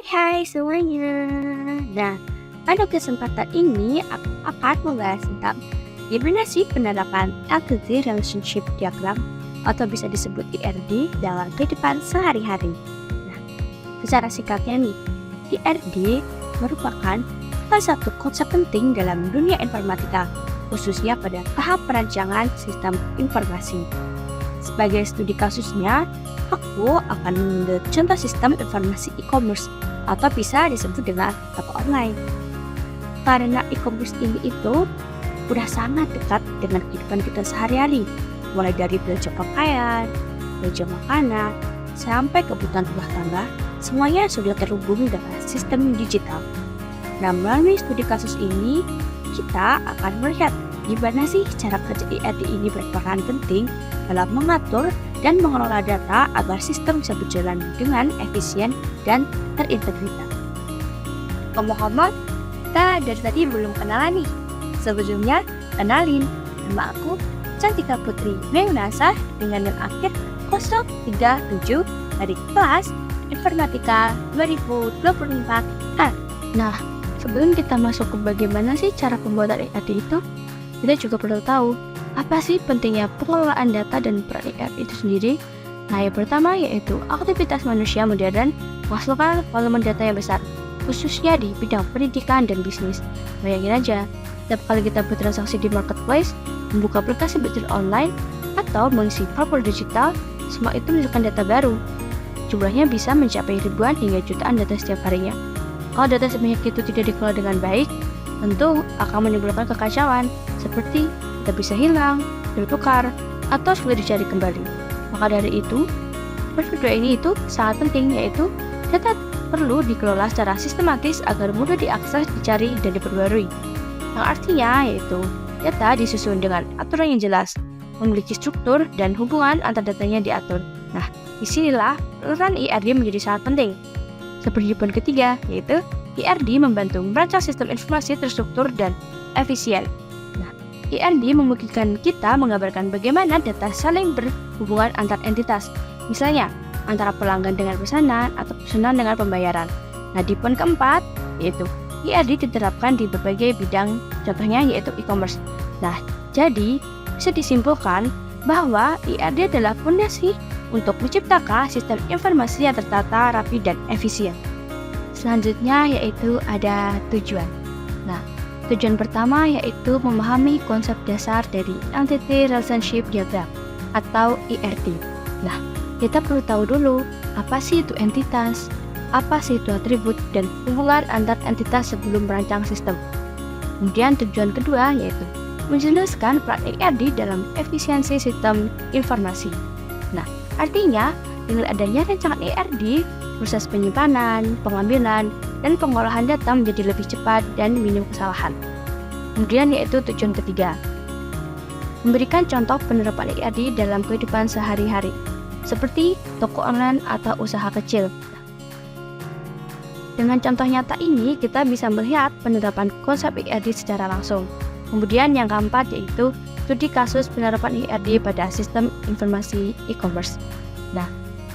Hai semuanya. Nah, pada kesempatan ini aku akan membahas tentang gimana sih penerapan Entity Relationship Diagram atau bisa disebut IRD dalam kehidupan sehari-hari. Nah, secara singkatnya nih, IRD merupakan salah satu konsep penting dalam dunia informatika, khususnya pada tahap perancangan sistem informasi. Sebagai studi kasusnya, aku akan mengambil contoh sistem informasi e-commerce atau bisa disebut dengan toko online. Karena e-commerce ini itu udah sangat dekat dengan kehidupan kita sehari-hari, mulai dari belanja pakaian, belanja makanan, sampai kebutuhan rumah tangga, semuanya sudah terhubung dengan sistem digital. Nah, melalui studi kasus ini, kita akan melihat gimana sih cara kerja IRD ini berperan penting dalam mengatur dan mengelola data agar sistem bisa berjalan dengan efisien dan terintegritas. Ngomong-ngomong, kita dari tadi belum kenalan nih. Sebelumnya, kenalin, nama aku Cantika Putri Meunasa dengan NIM akhir 037 dari kelas Informatika 2024A. Nah, sebelum kita masuk ke bagaimana sih cara pembuatan IRD itu, kita juga perlu tahu apa sih pentingnya pengelolaan data dan peran IRD itu sendiri. Nah, yang pertama yaitu aktivitas manusia modern menghasilkan volume data yang besar, khususnya di bidang pendidikan dan bisnis. Bayangin aja, setiap kali kita bertransaksi di marketplace, membuka aplikasi belanja online, atau mengisi formulir digital, semua itu menunjukkan data baru. Jumlahnya bisa mencapai ribuan hingga jutaan data setiap harinya. Kalau data sebanyak itu tidak dikelola dengan baik, tentu akan menimbulkan kekacauan, seperti data bisa hilang, bertukar, atau sulit dicari kembali. Maka dari itu, kedua ini itu sangat penting, yaitu data perlu dikelola secara sistematis agar mudah diakses, dicari, dan diperbarui. Yang artinya yaitu data disusun dengan aturan yang jelas, memiliki struktur dan hubungan antar datanya diatur. Nah, disinilah peran IRD menjadi sangat penting. Seperti poin ketiga, yaitu IRD membantu merancang sistem informasi terstruktur dan efisien. Nah, IRD memungkinkan kita menggambarkan bagaimana data saling berhubungan antar entitas, misalnya antara pelanggan dengan pesanan atau pesanan dengan pembayaran. Nah, di poin keempat, yaitu IRD diterapkan di berbagai bidang, contohnya yaitu e-commerce. Nah, jadi bisa disimpulkan bahwa IRD adalah fondasi untuk menciptakan sistem informasi yang tertata, rapi, dan efisien. Selanjutnya yaitu ada tujuan. Nah, tujuan pertama yaitu memahami konsep dasar dari Entity Relationship Diagram atau IRD. Nah, kita perlu tahu dulu apa sih itu entitas, apa sih itu atribut, dan hubungan antar entitas sebelum merancang sistem. Kemudian tujuan kedua yaitu menjelaskan peran IRD dalam efisiensi sistem informasi. Nah, artinya dengan adanya rancangan IRD, proses penyimpanan, pengambilan, dan pengolahan data menjadi lebih cepat dan minim kesalahan. Kemudian yaitu tujuan ketiga, memberikan contoh penerapan IRD dalam kehidupan sehari-hari, seperti toko online atau usaha kecil. Dengan contoh nyata ini, kita bisa melihat penerapan konsep IRD secara langsung. Kemudian yang keempat yaitu studi kasus penerapan IRD pada sistem informasi e-commerce. Nah,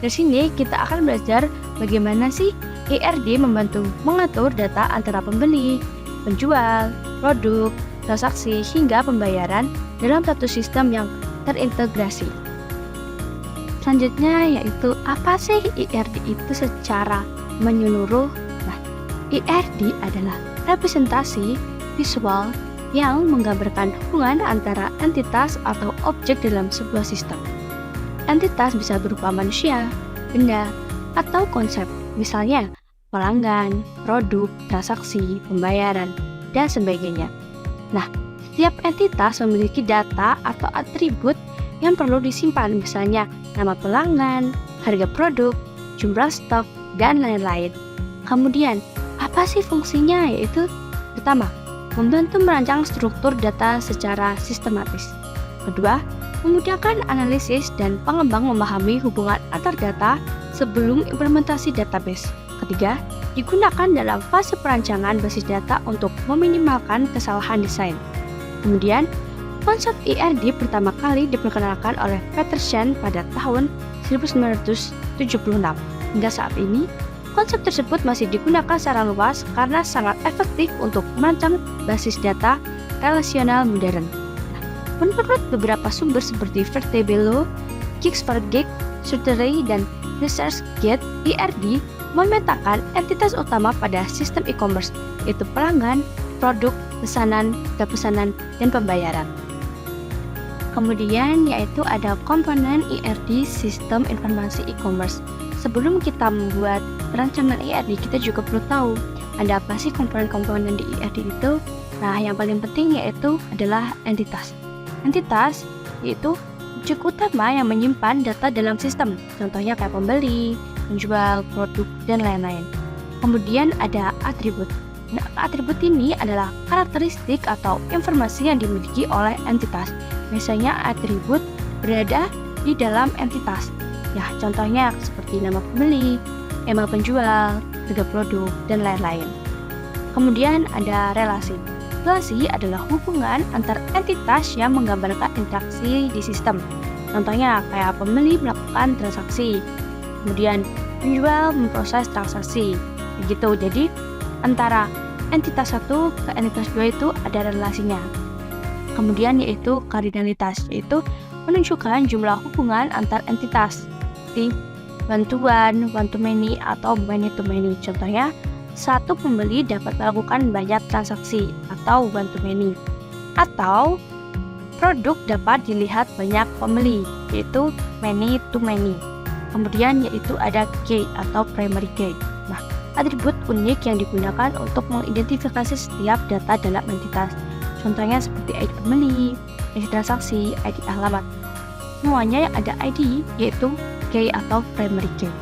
dari sini kita akan belajar bagaimana sih IRD membantu mengatur data antara pembeli, penjual, produk, transaksi, hingga pembayaran dalam satu sistem yang terintegrasi. Selanjutnya yaitu apa sih IRD itu secara menyeluruh? Nah, IRD adalah representasi visual yang menggambarkan hubungan antara entitas atau objek dalam sebuah sistem. Entitas bisa berupa manusia, benda, atau konsep, misalnya pelanggan, produk, transaksi, pembayaran, dan sebagainya. Nah, setiap entitas memiliki data atau atribut yang perlu disimpan, misalnya nama pelanggan, harga produk, jumlah stok, dan lain-lain. Kemudian, apa sih fungsinya? Yaitu pertama, membantu merancang struktur data secara sistematis. Kedua, memudahkan analisis dan pengembang memahami hubungan antar data sebelum implementasi database. Ketiga, digunakan dalam fase perancangan basis data untuk meminimalkan kesalahan desain. Kemudian, Konsep ERD pertama kali diperkenalkan oleh Peterson pada tahun 1976. Hingga saat ini, konsep tersebut masih digunakan secara luas karena sangat efektif untuk merancang basis data relasional modern. Menurut beberapa sumber seperti Vertebello, Gigs4Geeks, Surteray, dan ResearchGate, ERD memetakan entitas utama pada sistem e-commerce, yaitu pelanggan, produk, pesanan, dan pembayaran. Kemudian yaitu ada komponen ERD, sistem informasi e-commerce. Sebelum kita membuat rancangan ERD, kita juga perlu tahu ada apa sih komponen-komponen di ERD itu. Nah, yang paling penting yaitu adalah entitas. Entitas yaitu objek utama yang menyimpan data dalam sistem, contohnya kayak pembeli, penjual, produk, dan lain-lain. Kemudian ada atribut. Nah, atribut ini adalah karakteristik atau informasi yang dimiliki oleh entitas. Biasanya atribut berada di dalam entitas. Ya, contohnya seperti nama pembeli, email penjual, harga produk, dan lain-lain. Kemudian ada relasi. Relasi adalah hubungan antar entitas yang menggambarkan interaksi di sistem. Contohnya kayak pembeli melakukan transaksi, kemudian penjual memproses transaksi. Begitu. Jadi antara entitas satu ke entitas dua itu ada relasinya. Kemudian yaitu kardinalitas, yaitu menunjukkan jumlah hubungan antar entitas seperti one to many, atau many to many. Contohnya, satu pembeli dapat melakukan banyak transaksi atau one to many. Atau produk dapat dilihat banyak pembeli, yaitu many to many. Kemudian yaitu ada key atau primary key. Nah, atribut unik yang digunakan untuk mengidentifikasi setiap data dalam entitas. Contohnya seperti ID pembeli, ID transaksi, ID alamat. Semuanya yang ada ID yaitu key atau primary key.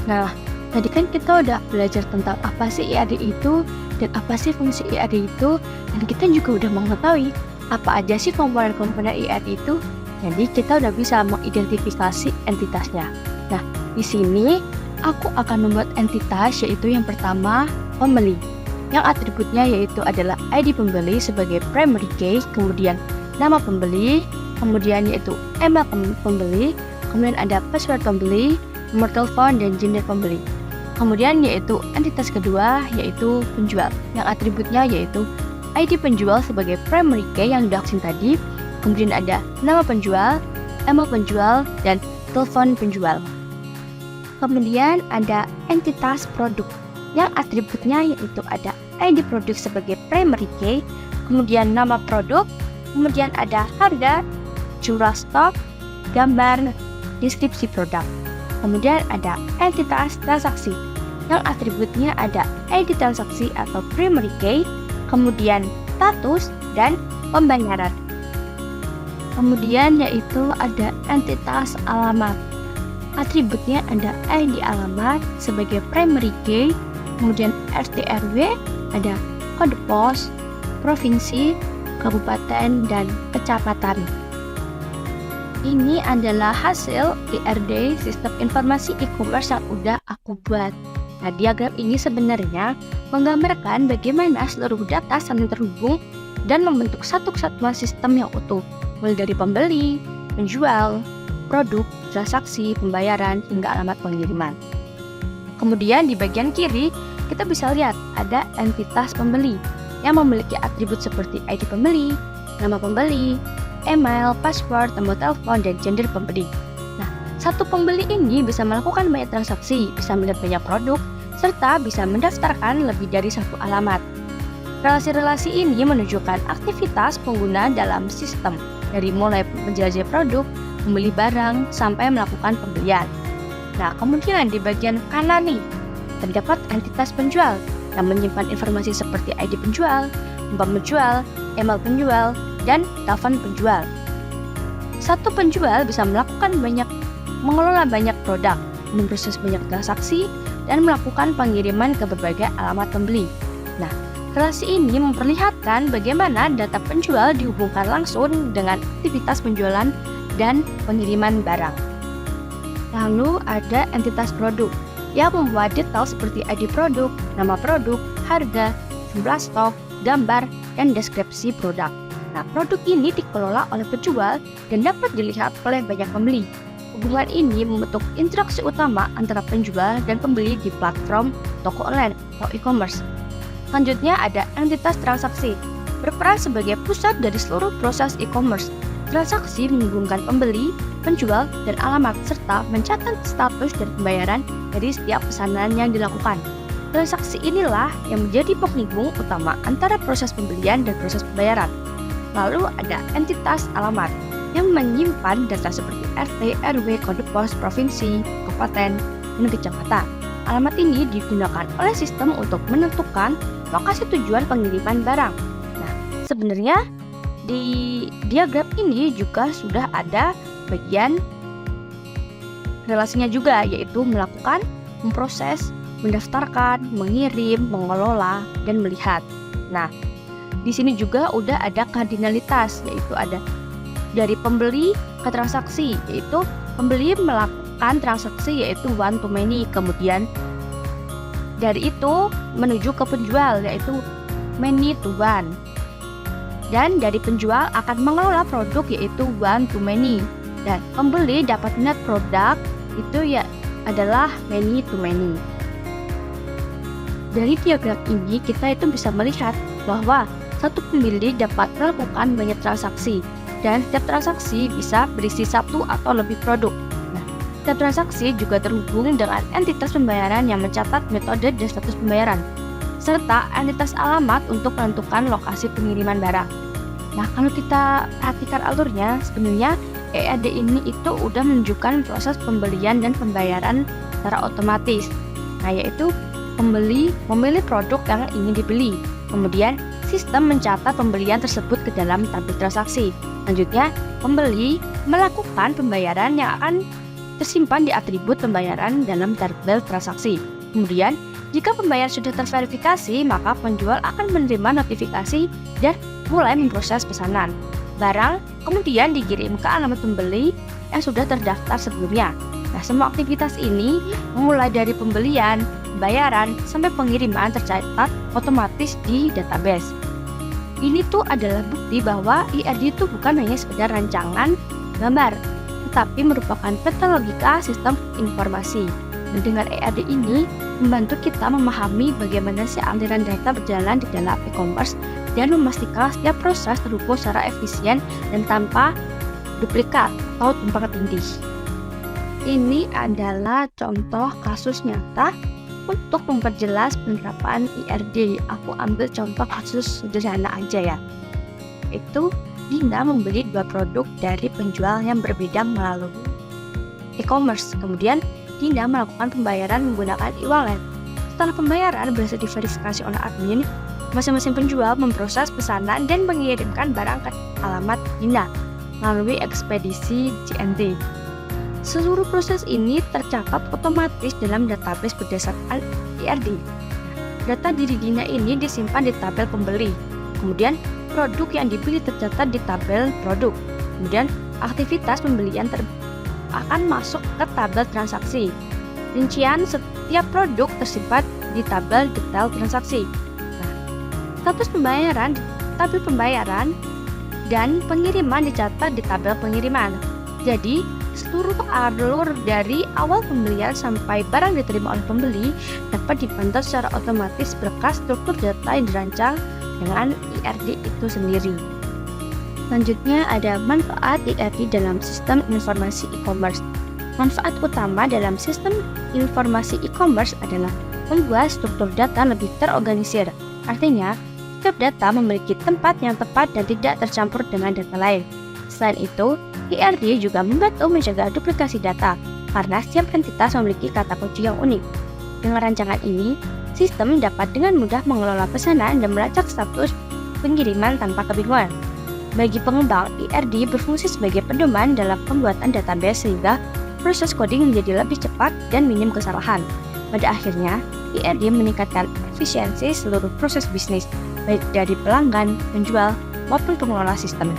Nah, tadi kan kita udah belajar tentang apa sih ERD itu dan apa sih fungsi ERD itu, dan kita juga udah mengetahui apa aja sih komponen-komponen ERD itu. Jadi kita udah bisa mengidentifikasi entitasnya. Nah, di sini aku akan membuat entitas, yaitu yang pertama pembeli. Yang atributnya yaitu adalah ID pembeli sebagai primary key, kemudian nama pembeli, kemudian yaitu email pembeli, kemudian ada password pembeli, nomor telepon, dan gender pembeli. Kemudian yaitu entitas kedua yaitu penjual. Yang atributnya yaitu ID penjual sebagai primary key yang udah asing tadi, kemudian ada nama penjual, email penjual, dan telepon penjual. Kemudian ada entitas produk. Yang atributnya yaitu ada ID produk sebagai primary key, kemudian nama produk, kemudian ada harga, jumlah stok, gambar, deskripsi produk. Kemudian ada entitas transaksi. Yang atributnya ada ID transaksi atau primary key, kemudian status, dan pembayaran. Kemudian yaitu ada entitas alamat. Atributnya ada ID alamat sebagai primary key, kemudian RT RW, ada kode pos, provinsi, kabupaten, dan kecamatan. Ini adalah hasil ERD, sistem informasi e-commerce yang udah aku buat. Nah, diagram ini sebenarnya menggambarkan bagaimana seluruh data saling terhubung dan membentuk satu kesatuan sistem yang utuh, mulai dari pembeli, penjual, produk, transaksi, pembayaran, hingga alamat pengiriman. Kemudian di bagian kiri, kita bisa lihat ada entitas pembeli yang memiliki atribut seperti ID pembeli, nama pembeli, email, password, nomor telepon, dan gender pembeli. Nah, satu pembeli ini bisa melakukan banyak transaksi, bisa melihat banyak produk, serta bisa mendaftarkan lebih dari satu alamat. Relasi-relasi ini menunjukkan aktivitas pengguna dalam sistem, dari mulai menjelajah produk, membeli barang, sampai melakukan pembelian. Nah, kemudian di bagian kanan nih, terdapat entitas penjual yang menyimpan informasi seperti ID penjual, nomor penjual, email penjual, dan telepon penjual. Satu penjual bisa mengelola banyak produk, memproses banyak transaksi, dan melakukan pengiriman ke berbagai alamat pembeli. Nah, relasi ini memperlihatkan bagaimana data penjual dihubungkan langsung dengan aktivitas penjualan dan pengiriman barang. Lalu ada entitas produk yang membuat detail seperti ID produk, nama produk, harga, jumlah stok, gambar, dan deskripsi produk. Nah, produk ini dikelola oleh penjual dan dapat dilihat oleh banyak pembeli. Hubungan ini membentuk interaksi utama antara penjual dan pembeli di platform toko online atau e-commerce. Selanjutnya ada entitas transaksi, berperan sebagai pusat dari seluruh proses e-commerce. Transaksi menghubungkan pembeli, penjual, dan alamat, serta mencatat status dan pembayaran dari setiap pesanan yang dilakukan. Transaksi inilah yang menjadi penghubung utama antara proses pembelian dan proses pembayaran. Lalu ada entitas alamat yang menyimpan data seperti RT, RW, kode pos, provinsi, kabupaten, dan kecamatan. Alamat ini digunakan oleh sistem untuk menentukan lokasi tujuan pengiriman barang. Nah, sebenarnya di diagram ini juga sudah ada bagian relasinya juga, yaitu melakukan, memproses, mendaftarkan, mengirim, mengelola, dan melihat. Nah, di sini juga udah ada kardinalitas, yaitu ada dari pembeli ke transaksi, yaitu pembeli melakukan transaksi yaitu one to many, kemudian dari itu menuju ke penjual yaitu many to one, dan dari penjual akan mengelola produk yaitu one to many, dan pembeli dapat melihat produk itu ya adalah many to many. Dari diagram ini kita itu bisa melihat bahwa satu pembeli dapat melakukan banyak transaksi, dan setiap transaksi bisa berisi satu atau lebih produk. Nah, setiap transaksi juga terhubung dengan entitas pembayaran yang mencatat metode dan status pembayaran, serta entitas alamat untuk menentukan lokasi pengiriman barang. Nah, kalau kita perhatikan alurnya, sebenarnya ERD ini itu udah menunjukkan proses pembelian dan pembayaran secara otomatis. Nah, yaitu pembeli memilih produk yang ingin dibeli, kemudian sistem mencatat pembelian tersebut ke dalam tabel transaksi. Selanjutnya, pembeli melakukan pembayaran yang akan tersimpan di atribut pembayaran dalam tabel transaksi. Kemudian, jika pembayaran sudah terverifikasi, maka penjual akan menerima notifikasi dan mulai memproses pesanan. Barang kemudian dikirim ke alamat pembeli yang sudah terdaftar sebelumnya. Nah, semua aktivitas ini mulai dari pembelian, pembayaran, sampai pengiriman tercatat otomatis di database. Ini tuh adalah bukti bahwa ERD itu bukan hanya sekedar rancangan gambar, tetapi merupakan peta logika sistem informasi. Dan dengan ERD ini membantu kita memahami bagaimana sih aliran data berjalan di dalam e-commerce dan memastikan setiap proses terhubung secara efisien dan tanpa duplikat atau tumpang tindih. Ini adalah contoh kasus nyata untuk memperjelas penerapan ERD. Aku ambil contoh kasus sederhana aja ya. Itu Dinda membeli 2 produk dari penjual yang berbeda melalui e-commerce. Kemudian Dinda melakukan pembayaran menggunakan e-wallet. Setelah pembayaran berhasil diverifikasi oleh admin, masing-masing penjual memproses pesanan dan mengirimkan barang ke alamat Dinda melalui ekspedisi JNT. Seluruh proses ini tercatat otomatis dalam database berdasarkan ERD. Data diri Dinda ini disimpan di tabel pembeli. Kemudian produk yang dibeli tercatat di tabel produk. Kemudian aktivitas pembelian akan masuk ke tabel transaksi. Rincian setiap produk tersimpan di tabel detail transaksi. Nah, status pembayaran di tabel pembayaran dan pengiriman dicatat di tabel pengiriman. Jadi, seluruh alur dari awal pembelian sampai barang diterima oleh pembeli dapat dipantau secara otomatis berkat struktur data yang dirancang dengan ERD itu sendiri. Selanjutnya ada manfaat ERD dalam sistem informasi e-commerce. Manfaat utama dalam sistem informasi e-commerce adalah membuat struktur data lebih terorganisir. Artinya, setiap data memiliki tempat yang tepat dan tidak tercampur dengan data lain. Selain itu, ERD juga membantu mencegah duplikasi data karena setiap entitas memiliki kata kunci yang unik. Dengan rancangan ini, sistem dapat dengan mudah mengelola pesanan dan melacak status pengiriman tanpa kebingungan. Bagi pengembang, ERD berfungsi sebagai pedoman dalam pembuatan database sehingga proses coding menjadi lebih cepat dan minim kesalahan. Pada akhirnya, ERD meningkatkan efisiensi seluruh proses bisnis, baik dari pelanggan, penjual, maupun pengelola sistem.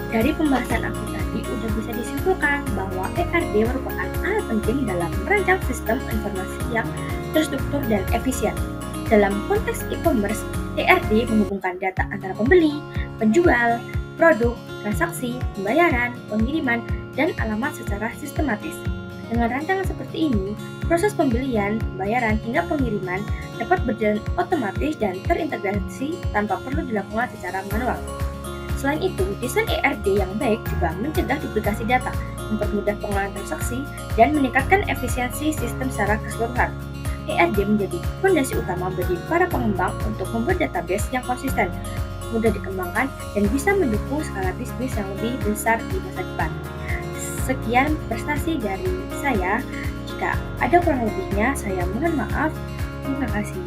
Dari pembahasan aku tadi udah bisa disimpulkan bahwa ERD merupakan alat penting dalam merancang sistem informasi yang terstruktur dan efisien. Dalam konteks e-commerce, ERD menghubungkan data antara pembeli, penjual, produk, transaksi, pembayaran, pengiriman, dan alamat secara sistematis. Dengan rancangan seperti ini, proses pembelian, pembayaran, hingga pengiriman dapat berjalan otomatis dan terintegrasi tanpa perlu dilakukan secara manual. Selain itu, desain ERD yang baik juga mencegah duplikasi data, mempermudah pengolahan transaksi, dan meningkatkan efisiensi sistem secara keseluruhan. ERD menjadi fondasi utama bagi para pengembang untuk membuat database yang konsisten, mudah dikembangkan, dan bisa mendukung skala bisnis yang lebih besar di masa depan. Sekian prestasi dari saya. Jika ada kurang lebihnya, saya mohon maaf. Terima kasih.